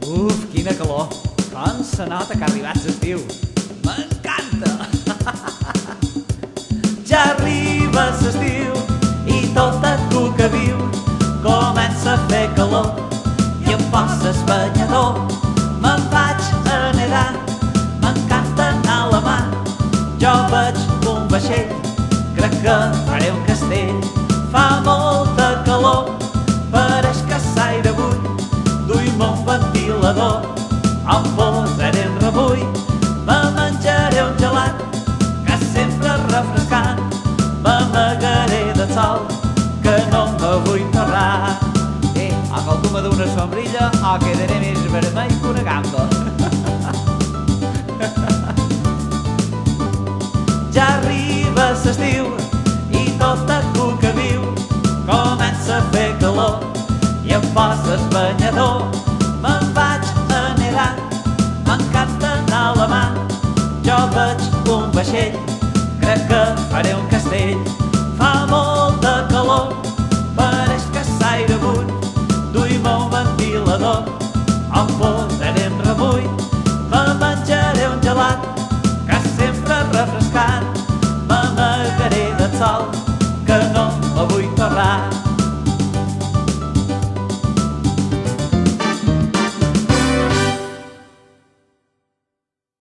Uf, quina calor! Com se nota que ha arribat l'estiu! M'encanta! Ja arriba l'estiu i tota cuca viu comença a fer calor i em posa el banyador. Me'n vaig a nedar, m'encanta anar a la mar. Jo veig un vaixell, crec que faré un castell. Fa molta calor, pareix que s'aire bull. Duim un ventilador, em posaré un remull. Me menjaré un gelat, que sempre és refrescant. M'amagaré del sol, que no me vull torrar. O qualcuma d'una sombrilla o quedaré més vermell que una gamba. Ja arriba l'estiu i tota cuca viu comença a fer calor i em posa el banyador. Me'n vaig a nedar, m'encanta anar a la mar. Jo veig un vaixell, crec que faré un castell. Fa molta calor, pareix que s'aire bull. Duim un ventilador, em posa